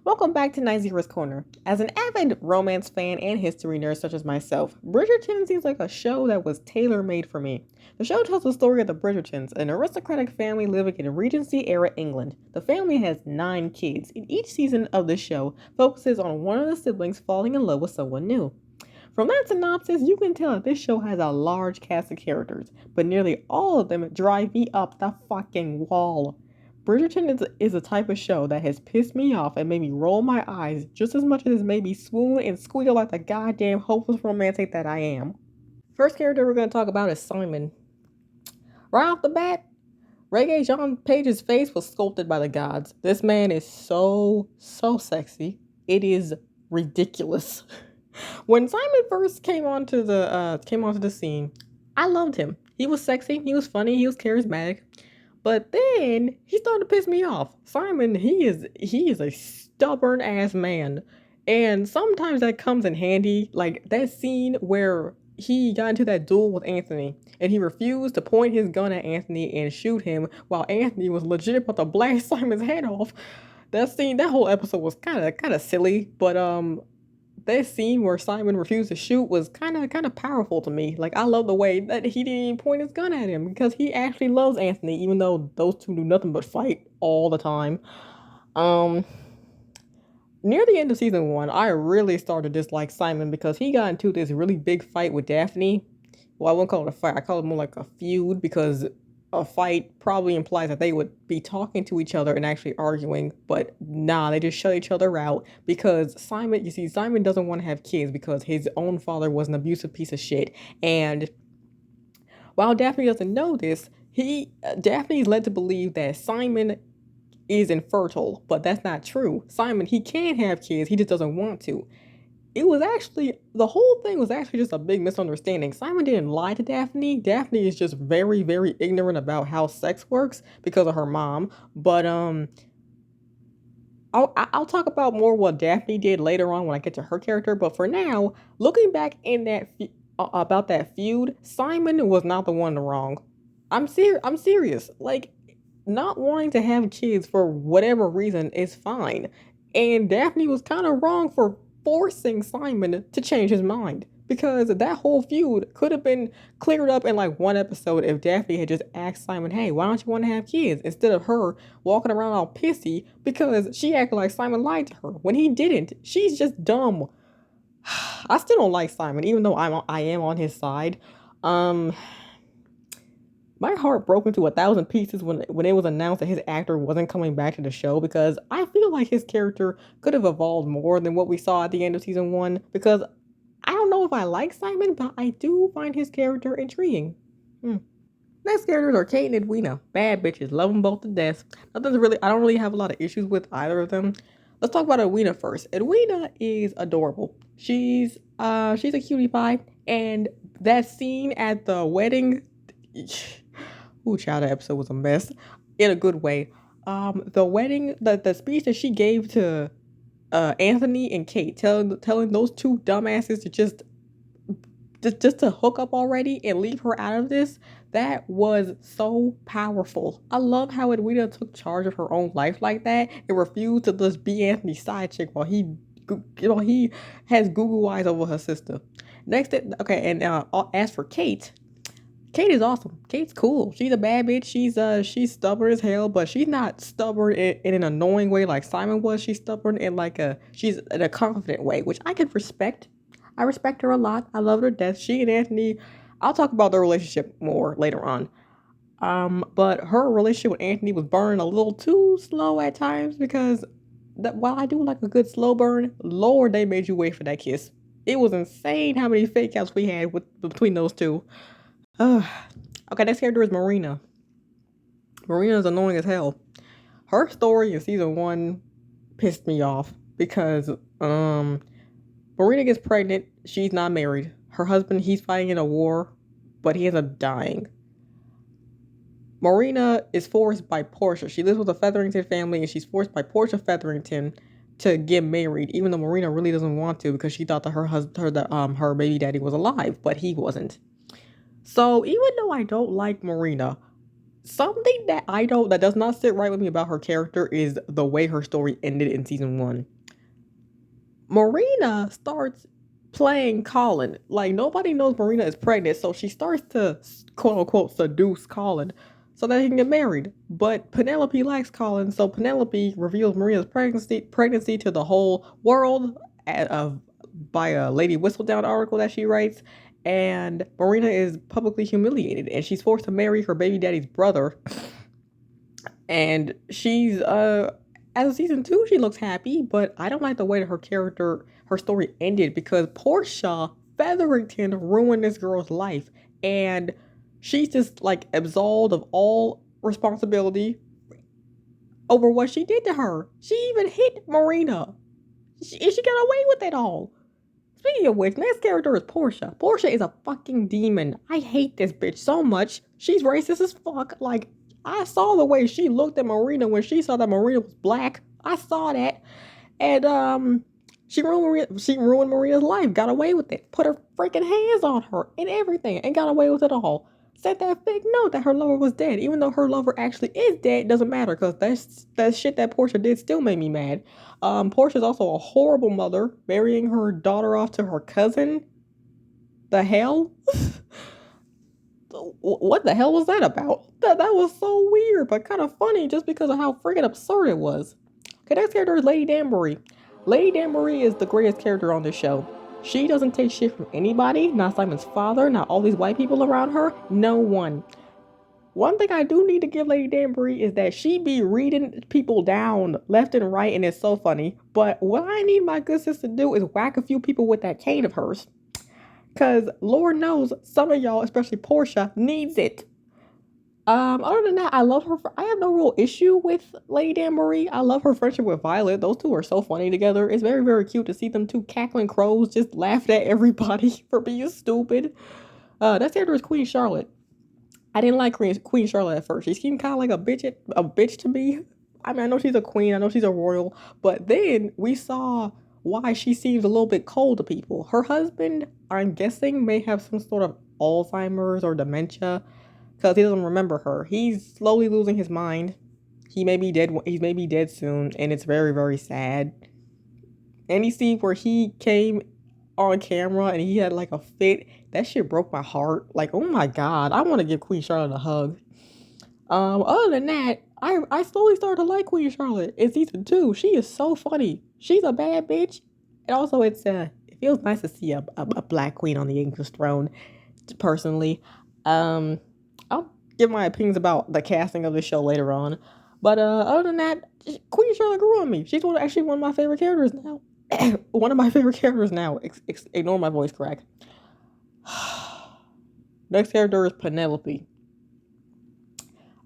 Welcome back to Night Zero's Corner. As an avid romance fan and history nerd such as myself, Bridgerton seems like a show that was tailor-made for me. The show tells the story of the Bridgertons, an aristocratic family living in Regency-era England. The family has 9 kids, and each season of the show focuses on one of the siblings falling in love with someone new. From that synopsis, you can tell that this show has a large cast of characters, but nearly all of them drive me up the fucking wall. Bridgerton is a type of show that has pissed me off and made me roll my eyes just as much as it made me swoon and squeal like the goddamn hopeless romantic that I am. First character we're going to talk about is Simon. Right off the bat, Reggae John Page's face was sculpted by the gods. This man is so sexy. It is ridiculous. When Simon first came onto the scene, I loved him. He was sexy, he was funny, he was charismatic. But then he started to piss me off. Simon, he is a stubborn ass man. And sometimes that comes in handy. Like that scene where he got into that duel with Anthony and he refused to point his gun at Anthony and shoot him while Anthony was legit about to blast Simon's head off. That whole episode was kinda silly, but that scene where Simon refused to shoot was kind of powerful to me. Like I love the way that he didn't even point his gun at him because he actually loves Anthony, even though those two do nothing but fight all the time. Um, Near the end of season 1, I really started to dislike Simon because he got into this really big fight with Daphne. Well, I wouldn't call it a fight. I call it more like a feud because a fight probably implies that they would be talking to each other and actually arguing, but nah, they just shut each other out because Simon doesn't want to have kids because his own father was an abusive piece of shit. And while Daphne doesn't know this, Daphne is led to believe that Simon is infertile, but that's not true. Simon, he can have kids, he just doesn't want to. The whole thing was actually just a big misunderstanding. Simon didn't lie to Daphne. Daphne is just very ignorant about how sex works because of her mom. But I'll talk about more what Daphne did later on when I get to her character. But for now, looking back in about that feud, Simon was not the one wrong. I'm serious. Like, not wanting to have kids for whatever reason is fine. And Daphne was kind of wrong for forcing Simon to change his mind. Because that whole feud could have been cleared up in like one episode if Daphne had just asked Simon, hey, why don't you want to have kids? Instead of her walking around all pissy because she acted like Simon lied to her when he didn't. She's just dumb. I still don't like Simon, even though I am on his side. My heart broke into 1,000 pieces when it was announced that his actor wasn't coming back to the show because I feel like his character could have evolved more than what we saw at the end of season 1 because I don't know if I like Simon, but I do find his character intriguing. Next characters are Kate and Edwina. Bad bitches. Love them both to death. I don't really have a lot of issues with either of them. Let's talk about Edwina first. Edwina is adorable. She's a cutie pie, and that scene at the wedding, ooh, child, that episode was a mess in a good way. The wedding, the speech that she gave to Anthony and Kate, telling those two dumbasses to just to hook up already and leave her out of this, that was so powerful. I love how Edwina took charge of her own life like that and refused to just be Anthony's side chick while he has Google eyes over her sister. As for Kate, Kate is awesome. Kate's cool. She's a bad bitch. She's stubborn as hell, but she's not stubborn in an annoying way like Simon was. She's stubborn she's in a confident way, which I can respect. I respect her a lot. I love her to death. She and Anthony, I'll talk about their relationship more later on. But her relationship with Anthony was burning a little too slow at times because while I do like a good slow burn, Lord, they made you wait for that kiss. It was insane how many fake outs we had between those two. Okay, next character is Marina. Marina is annoying as hell. Her story in season 1 pissed me off because Marina gets pregnant. She's not married. Her husband, he's fighting in a war, but he ends up dying. Marina is forced by Portia. She lives with a Featherington family, and she's forced by Portia Featherington to get married, even though Marina really doesn't want to because she thought that her baby daddy was alive, but he wasn't. So even though I don't like Marina, something that does not sit right with me about her character is the way her story ended in season 1. Marina starts playing Colin. Like nobody knows Marina is pregnant, so she starts to quote unquote seduce Colin so that he can get married. But Penelope likes Colin, so Penelope reveals Marina's pregnancy to the whole world by a Lady Whistledown article that she writes. And Marina is publicly humiliated, and she's forced to marry her baby daddy's brother. And she's as of season 2 she looks happy, but I don't like the way that her story ended because Portia Featherington ruined this girl's life, and she's just like absolved of all responsibility over what she did to her. She even hit Marina. She got away with it all. Speaking of which, next character is Portia. Portia is a fucking demon. I hate this bitch so much. She's racist as fuck. Like, I saw the way she looked at Marina when she saw that Marina was black. I saw that. And she ruined Marina's life. Got away with it. Put her freaking hands on her and everything and got away with it all. Sent that fake note that her lover was dead. Even though her lover actually is dead, doesn't matter because that shit that Portia did still made me mad. Portia's also a horrible mother, marrying her daughter off to her cousin. The hell? What the hell was that about? That was so weird, but kind of funny just because of how freaking absurd it was. Okay, next character is Lady Danbury. Lady Danbury is the greatest character on this show. She doesn't take shit from anybody, not Simon's father, not all these white people around her, no one. One thing I do need to give Lady Danbury is that she be reading people down left and right, and it's so funny. But what I need my good sis to do is whack a few people with that cane of hers. Because Lord knows some of y'all, especially Portia, needs it. Other than that, I love her. I have no real issue with Lady Danbury. I love her friendship with Violet. Those two are so funny together. It's very, very cute to see them two cackling crows just laugh at everybody for being stupid. That character is Queen Charlotte. I didn't like Queen Charlotte at first. She seemed kind of like a bitch to me. I mean, I know she's a queen. I know she's a royal. But then we saw why she seems a little bit cold to people. Her husband, I'm guessing, may have some sort of Alzheimer's or dementia because he doesn't remember her. He's slowly losing his mind. He may be dead. He may be dead soon, and it's very, very sad. Any scene where he came on camera and he had like a fit, that shit broke my heart. Like, oh my god, I want to give Queen Charlotte a hug. Other than that, I slowly started to like Queen Charlotte in season 2. She is so funny. She's a bad bitch. And also it feels nice to see a black queen on the English throne, personally. I'll give my opinions about the casting of the show later on. But other than that, Queen Charlotte grew on me. She's actually one of my favorite characters now. One of my favorite characters now. Ignore my voice crack. Next character is Penelope.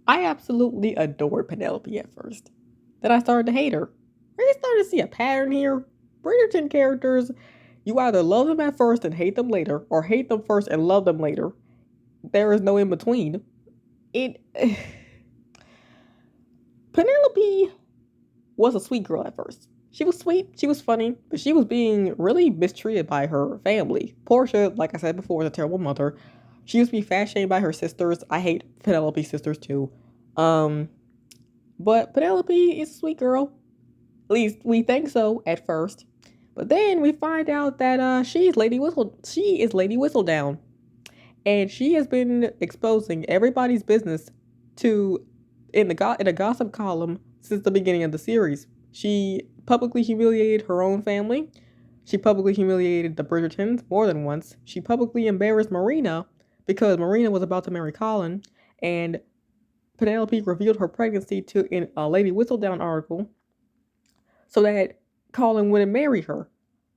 I absolutely adored Penelope at first. Then I started to hate her. I started to see a pattern here. Bridgerton characters, you either love them at first and hate them later, or hate them first and love them later. There is no in between. Penelope was a sweet girl at first. She was sweet, she was funny, but she was being really mistreated by her family. Portia, like I said before, is a terrible mother. She used to be fat shamed by her sisters. I hate Penelope's sisters too. But Penelope is a sweet girl. At least we think so at first. But then we find out that she is Lady Whistledown. And she has been exposing everybody's business in a gossip column since the beginning of the series. She publicly humiliated her own family. She publicly humiliated the Bridgertons more than once. She publicly embarrassed Marina because Marina was about to marry Colin, and Penelope revealed her pregnancy in a Lady Whistledown article so that Colin wouldn't marry her.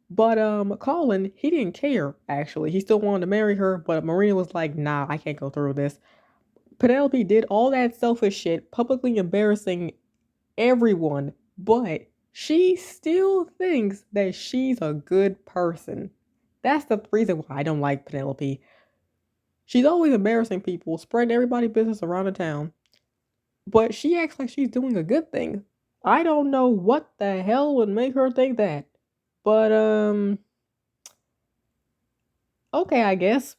But Colin, he didn't care, actually. He still wanted to marry her, but Marina was like, nah, I can't go through this. Penelope did all that selfish shit, publicly embarrassing everyone, but she still thinks that she's a good person. That's the reason why I don't like Penelope. She's always embarrassing people, spreading everybody's business around the town, but she acts like she's doing a good thing. I don't know what the hell would make her think that, but okay, I guess.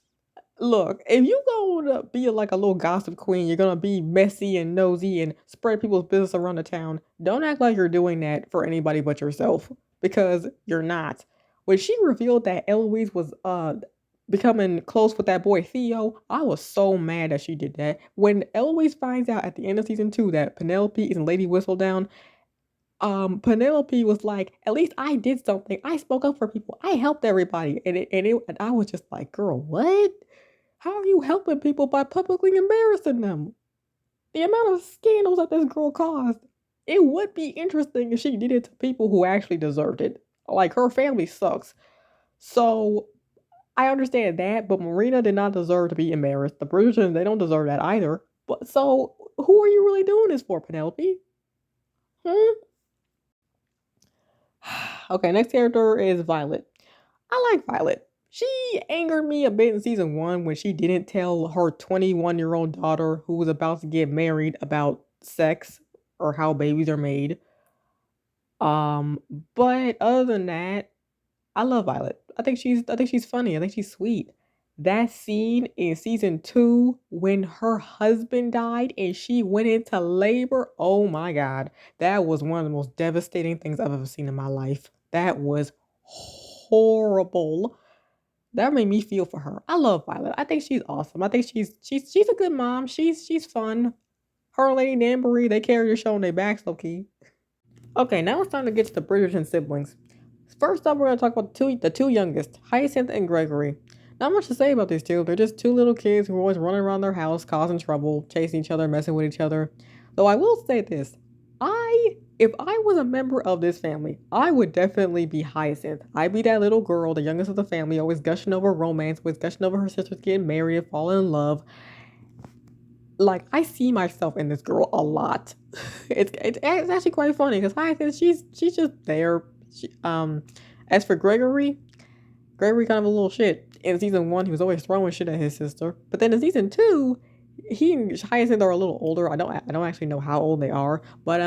Look, if you gonna be like a little gossip queen, you're gonna be messy and nosy and spread people's business around the town. Don't act like you're doing that for anybody but yourself. because you're not. When she revealed that Eloise was becoming close with that boy Theo, I was so mad that she did that. When Eloise finds out at the end of season 2 that Penelope is in Lady Whistledown, Penelope was like, "At least I did something. I spoke up for people. I helped everybody." And I was just like, "Girl, what? How are you helping people by publicly embarrassing them?" The amount of scandals that this girl caused. It would be interesting if she did it to people who actually deserved it. Like, her family sucks. So I understand that, but Marina did not deserve to be embarrassed. The Bridgertons, they don't deserve that either. But so who are you really doing this for, Penelope? Hmm? Okay, next character is Violet. I like Violet. She angered me a bit in season 1 when she didn't tell her 21-year-old daughter who was about to get married about sex or how babies are made. Um, but other than that, I love Violet. I think she's funny. I think she's sweet. That scene in season 2 when her husband died and she went into labor. Oh my god. That was one of the most devastating things I've ever seen in my life. That was horrible. That made me feel for her. I love Violet. I think she's awesome. I think she's a good mom. She's fun. Her and Lady Danbury, they carry the show on their backs, low key. Okay, now it's time to get to the Bridgerton siblings. First up, we're going to talk about the two youngest, Hyacinth and Gregory. Not much to say about these two. They're just two little kids who are always running around their house, causing trouble, chasing each other, messing with each other. Though I will say this, if I was a member of this family, I would definitely be Hyacinth. I'd be that little girl, the youngest of the family, always gushing over romance, always gushing over her sisters getting married and falling in love. Like, I see myself in this girl a lot. It's actually quite funny because Hyacinth, she's just there. As for Gregory, Gregory kind of a little shit. In season 1, he was always throwing shit at his sister. But then in season 2, he and Hyacinth are a little older. I don't actually know how old they are, but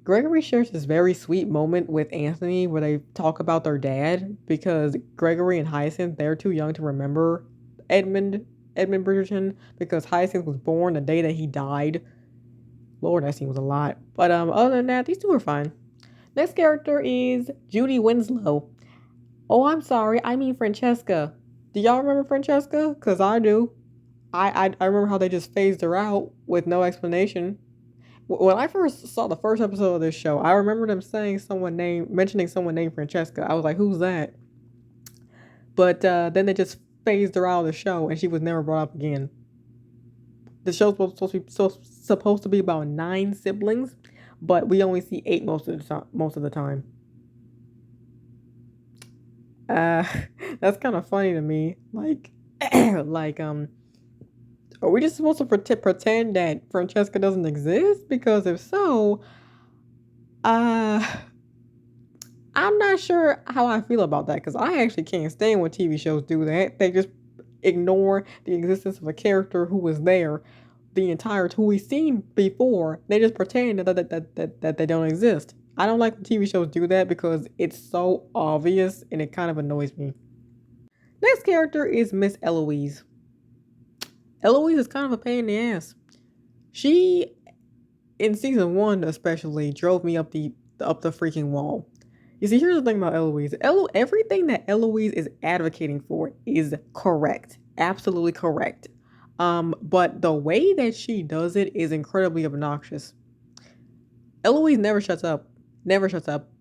Gregory shares this very sweet moment with Anthony where they talk about their dad because Gregory and Hyacinth, they're too young to remember Edmund Edmund Bridgerton because Hyacinth was born the day that he died. Lord, that scene was a lot. But other than that, these two are fine. Next character is Judy Winslow. Oh, I'm sorry. I mean Francesca. Do y'all remember Francesca? Because I do. I remember how they just phased her out with no explanation. When I first saw the first episode of this show, I remember them mentioning someone named Francesca. I was like, who's that? But then they just phased her out of the show, and she was never brought up again. The show's supposed to be about 9 siblings, but we only see 8 most of the time. Uh, that's kind of funny to me. Like, like are we just supposed to pretend that Francesca doesn't exist? Because if so, uh, I'm not sure how I feel about that. Because I actually can't stand when TV shows do that. They just ignore the existence of a character who was there the entire who we've seen before. They just pretend that they don't exist. I don't like when TV shows do that because it's so obvious and it kind of annoys me. Next character is Miss Eloise. Eloise is kind of a pain in the ass. She, in season 1 especially, drove me up the freaking wall. You see, here's the thing about Eloise. Everything that Eloise is advocating for is correct. Absolutely correct. But the way that she does it is incredibly obnoxious. Eloise never shuts up. Never shuts up.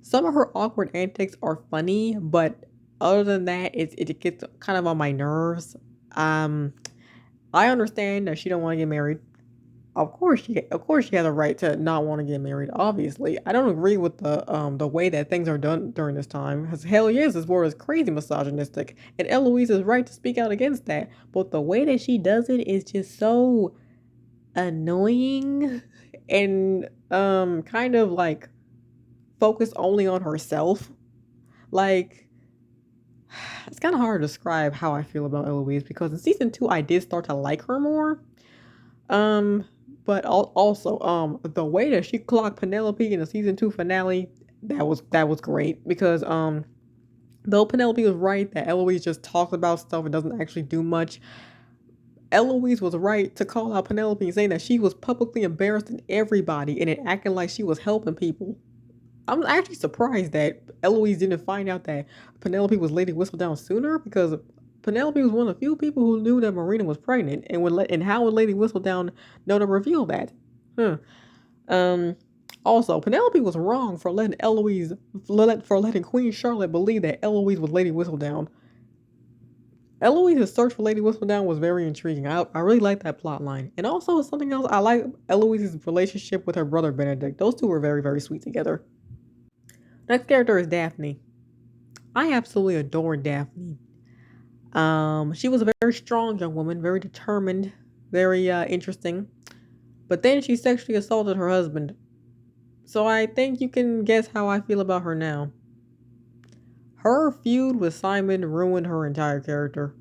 Some of her awkward antics are funny, but other than that, it gets kind of on my nerves. I understand that she don't want to get married. Of course she has a right to not want to get married. Obviously, I don't agree with the way that things are done during this time. Because hell yes, this world is crazy misogynistic, and Eloise is right to speak out against that. But the way that she does it is just so annoying and kind of like focused only on herself. Like, it's kind of hard to describe how I feel about Eloise because in season 2 I did start to like her more. Um, but also the way that she clocked Penelope in the season 2 finale, that was great because though Penelope was right that Eloise just talks about stuff and doesn't actually do much, Eloise was right to call out Penelope, saying that she was publicly embarrassing everybody and it acting like she was helping people. I'm actually surprised that Eloise didn't find out that Penelope was Lady Whistledown sooner, because Penelope was one of the few people who knew that Marina was pregnant, and how would Lady Whistledown know to reveal that? Huh. Um. Also, Penelope was wrong for letting Queen Charlotte believe that Eloise was Lady Whistledown. Eloise's search for Lady Whistledown was very intriguing. I really like that plot line. And also something else, I like Eloise's relationship with her brother Benedict. Those two were very, very sweet together. Next character is Daphne. I absolutely adore Daphne. She was a very strong young woman, very determined, very interesting. But then she sexually assaulted her husband. So I think you can guess how I feel about her now. Her feud with Simon ruined her entire character.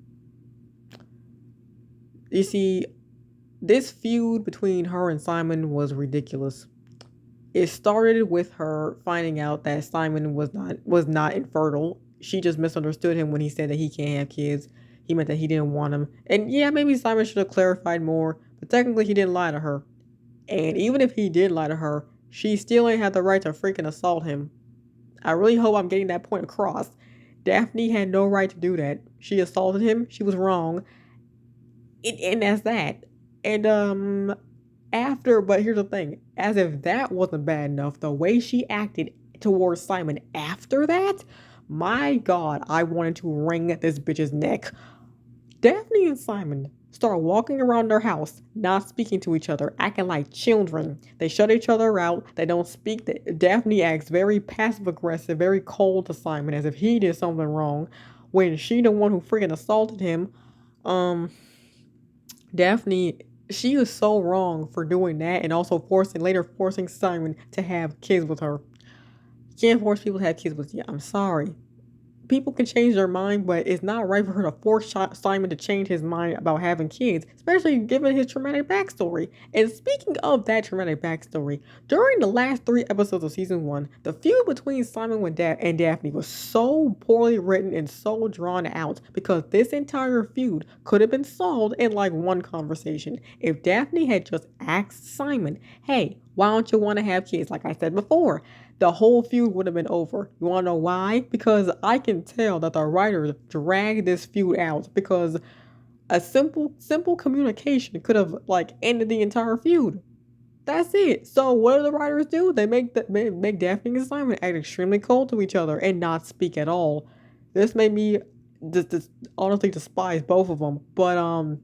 You see, this feud between her and Simon was ridiculous. It started with her finding out that Simon was not infertile. She just misunderstood him when he said that he can't have kids. He meant that he didn't want them. And yeah, maybe Simon should have clarified more, but technically he didn't lie to her. And even if he did lie to her, she still ain't had the right to freaking assault him. I really hope I'm getting that point across. Daphne had no right to do that. She assaulted him. She was wrong. And that's that. And but here's the thing. As if that wasn't bad enough, the way she acted towards Simon after that, my God, I wanted to wring this bitch's neck. Daphne and Simon start walking around their house, not speaking to each other, acting like children. They shut each other out. They don't speak. Daphne acts very passive aggressive, very cold to Simon, as if he did something wrong, when she the one who freaking assaulted him. Daphne, she was so wrong for doing that, and also later forcing Simon to have kids with her. You can't force people to have kids with you. I'm sorry. People can change their mind, but it's not right for her to force Simon to change his mind about having kids, especially given his traumatic backstory. And speaking of that traumatic backstory, during the last 3 episodes of season 1, the feud between Simon and Daphne was so poorly written and so drawn out, because this entire feud could have been solved in like one conversation if Daphne had just asked Simon, hey, why don't you want to have kids, like I said before? The whole feud would have been over. You want to know why? Because I can tell that the writers dragged this feud out, because a simple communication could have like ended the entire feud. That's it. So what do the writers do? They make Daphne and Simon act extremely cold to each other and not speak at all. This made me just honestly despise both of them. But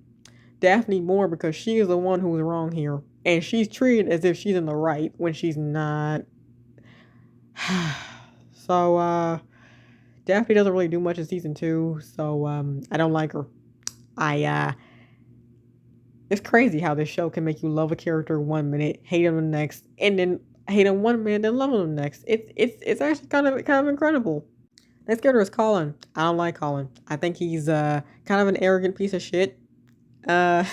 Daphne more, because she is the one who was wrong here, and she's treated as if she's in the right when she's not. So Daphne doesn't really do much in season 2, so I don't like her. It's crazy how this show can make you love a character 1 minute, hate him the next, and then hate him 1 minute, then love him the next. It's actually kind of incredible. Next character is Colin. I don't like Colin. I think he's kind of an arrogant piece of shit. Uh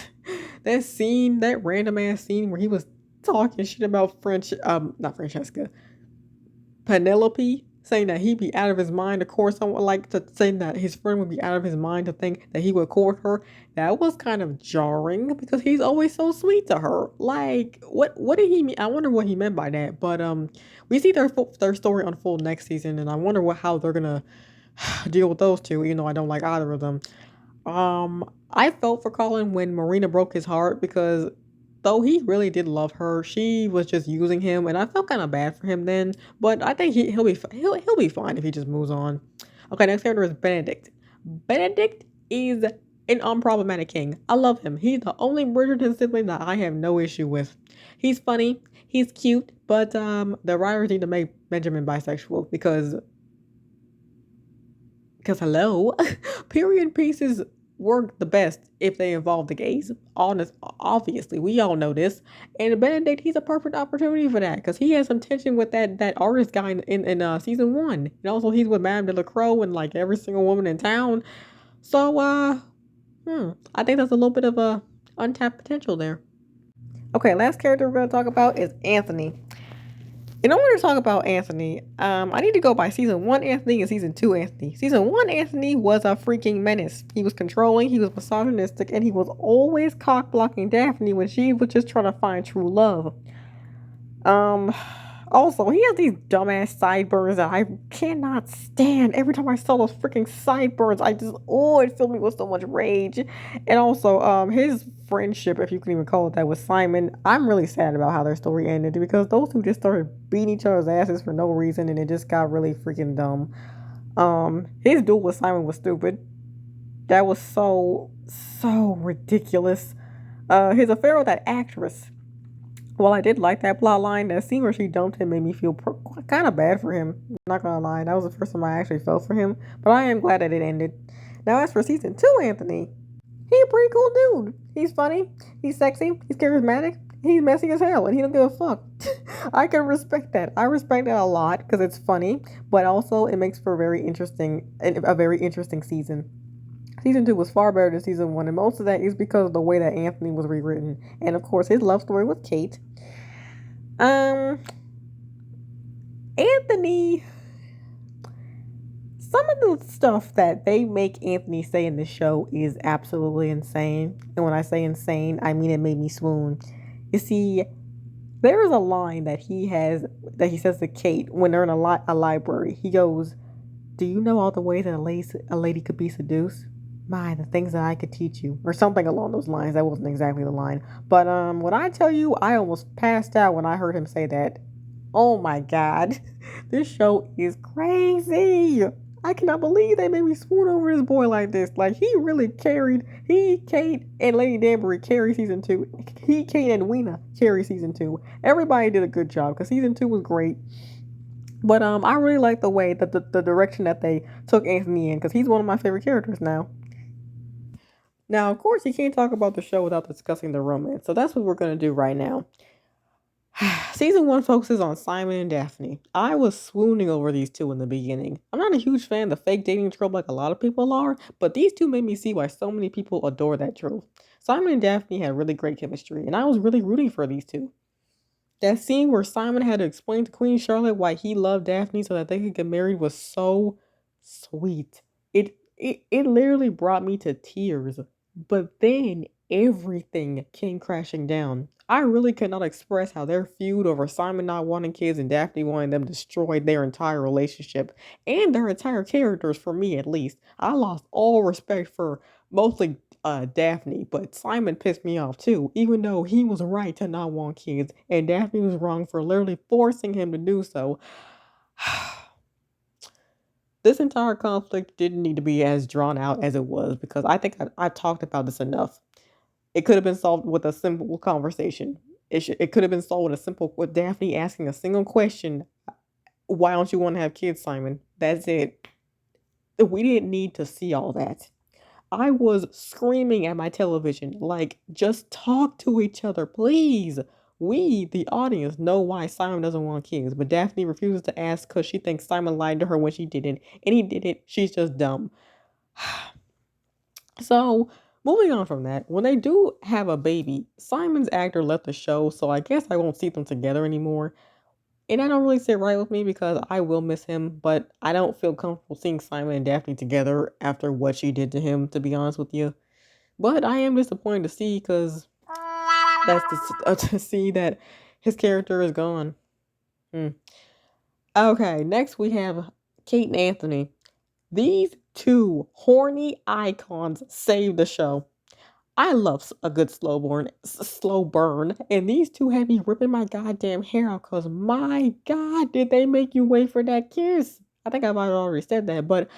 that random ass scene where he was talking shit about not Francesca, Penelope, saying that he'd be out of his mind to court someone, like to saying that his friend would be out of his mind to think that he would court her. That was kind of jarring, because he's always so sweet to her. Like, what did he mean? I wonder what he meant by that. But we see their story unfold next season, and I wonder how they're gonna deal with those two. Even though I don't like either of them. I felt for Colin when Marina broke his heart, because though he really did love her, she was just using him, and I felt kind of bad for him then. But I think he'll be fine if he just moves on. Okay, next character is Benedict. Benedict is an unproblematic king. I love him. He's the only Bridgerton sibling that I have no issue with. He's funny, he's cute, but the writers need to make Benjamin bisexual, because hello, period pieces work the best if they involve the gays. Obviously, we all know this. And Benedict, he's a perfect opportunity for that, because he has some tension with that artist guy in season 1. And also he's with Madame Delacroix and like every single woman in town. So I think that's a little bit of a untapped potential there. Okay, last character we're gonna talk about is Anthony. In order to talk about Anthony, I need to go by season one Anthony and season two Anthony. Season one Anthony was a freaking menace. He was controlling, he was misogynistic, and he was always cock blocking Daphne when she was just trying to find true love. Um, Also, he has these dumbass sideburns that I cannot stand. Every time I saw those freaking sideburns, it filled me with so much rage. And also, his friendship, if you can even call it that, with Simon, I'm really sad about how their story ended because those two just started beating each other's asses for no reason, and it just got really freaking dumb. His duel with Simon was stupid. That was so ridiculous. His affair with that actress. Well, I did like that plot line. That scene where she dumped him made me feel kind of bad for him. Not gonna lie, that was the first time I actually felt for him. But I am glad that it ended. Now, as for season two, Anthony, he's a pretty cool dude. He's funny, he's sexy, he's charismatic, he's messy as hell, and he don't give a fuck. I can respect that. I respect that a lot because it's funny, but also it makes for a very interesting season. Season two was far better than season one, and most of that is because of the way that Anthony was rewritten, and of course his love story with Kate. Um, Anthony, some of the stuff that they make Anthony say in the show is absolutely insane. And when I say insane, I mean it made me swoon. You see, there is a line that he says to Kate when they're in a library. He goes, "Do you know all the ways that a lady could be seduced? My, the things that I could teach you," or something along those lines. That wasn't exactly the line, but when I tell you, I almost passed out when I heard him say that. Oh my god, this show is crazy. I cannot believe they made me swoon over this boy like this. Like, Kate, and Lady Danbury carry season two. Kate, and Weena carry season two. Everybody did a good job because season two was great. But I really like the way that the direction that they took Anthony in because he's one of my favorite characters now. Now, of course, you can't talk about the show without discussing the romance, so that's what we're going to do right now. Season 1 focuses on Simon and Daphne. I was swooning over these two in the beginning. I'm not a huge fan of the fake dating trope like a lot of people are, but these two made me see why so many people adore that trope. Simon and Daphne had really great chemistry, and I was really rooting for these two. That scene where Simon had to explain to Queen Charlotte why he loved Daphne so that they could get married was so sweet. It literally brought me to tears. But then everything came crashing down. I really could not express how their feud over Simon not wanting kids and Daphne wanting them destroyed their entire relationship and their entire characters, for me at least. I lost all respect for mostly Daphne, but Simon pissed me off too, even though he was right to not want kids and Daphne was wrong for literally forcing him to do so. This entire conflict didn't need to be as drawn out as it was because I think I've talked about this enough. It could have been solved with a simple conversation. It could have been solved with Daphne asking a single question. Why don't you want to have kids, Simon? That's it. We didn't need to see all that. I was screaming at my television, like, just talk to each other, please. We, the audience, know why Simon doesn't want kids, but Daphne refuses to ask because she thinks Simon lied to her when she didn't, and he didn't. She's just dumb. So, moving on from that, when they do have a baby, Simon's actor left the show, so I guess I won't see them together anymore. And I don't really sit right with me because I will miss him, but I don't feel comfortable seeing Simon and Daphne together after what she did to him, to be honest with you. But I am disappointed to see because to see that his character is gone. Hmm. Okay, next we have Kate and Anthony. These two horny icons saved the show. I love a good slow burn, and these two had me ripping my goddamn hair out because my god, did they make you wait for that kiss? I think I might have already said that, but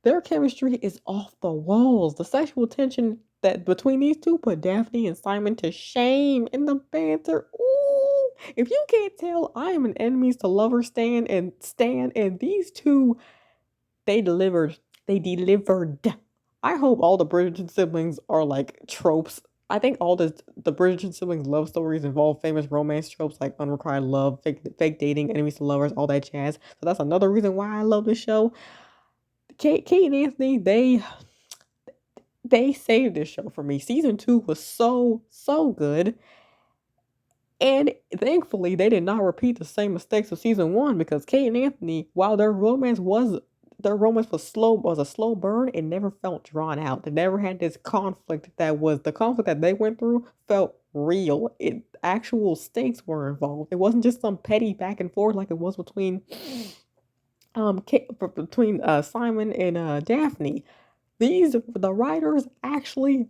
their chemistry is off the walls. The sexual tension that between these two put Daphne and Simon to shame in the banter. Ooh, if you can't tell, I am an enemies to lovers stand, and these two, they delivered. They delivered. I hope all the Bridgerton siblings are like tropes. I think all the Bridgerton siblings love stories involve famous romance tropes like unrequited love, fake dating, enemies to lovers, all that jazz. So that's another reason why I love this show. Kate and Anthony, they saved this show for me. Season 2 was so good. And thankfully, they did not repeat the same mistakes of season one because Kate and Anthony, while their romance was a slow burn. It never felt drawn out. They never had this conflict that was the conflict that they went through felt real. Actual stakes were involved. It wasn't just some petty back and forth like it was between Simon and Daphne. The writers actually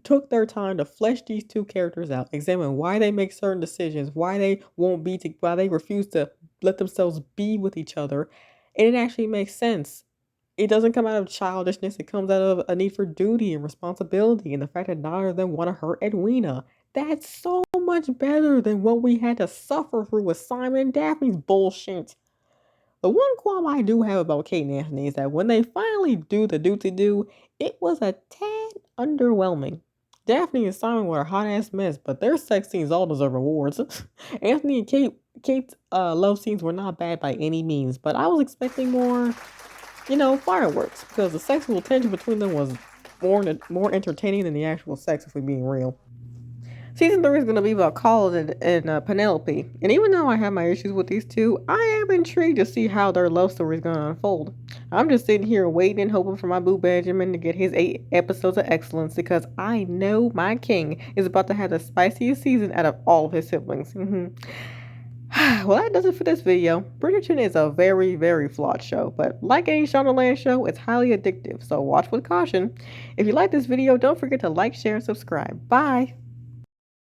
took their time to flesh these two characters out, examine why they make certain decisions, why they refuse to let themselves be with each other, and it actually makes sense. It doesn't come out of childishness, it comes out of a need for duty and responsibility and the fact that neither of them want to hurt Edwina. That's so much better than what we had to suffer through with Simon and Daphne's bullshit. The one qualm I do have about Kate and Anthony is that when they finally do the doozy do, it was a tad underwhelming. Daphne and Simon were a hot ass mess, but their sex scenes all deserve awards. Anthony and Kate's love scenes were not bad by any means, but I was expecting more, fireworks, because the sexual tension between them was more entertaining than the actual sex, if we're being real. Season 3 is going to be about Colin and Penelope. And even though I have my issues with these two, I am intrigued to see how their love story is going to unfold. I'm just sitting here waiting and hoping for my boo Benjamin to get his 8 episodes of excellence because I know my king is about to have the spiciest season out of all of his siblings. Well, that does it for this video. Bridgerton is a very, very flawed show, but like any Shondaland show, it's highly addictive, so watch with caution. If you like this video, don't forget to like, share, and subscribe. Bye!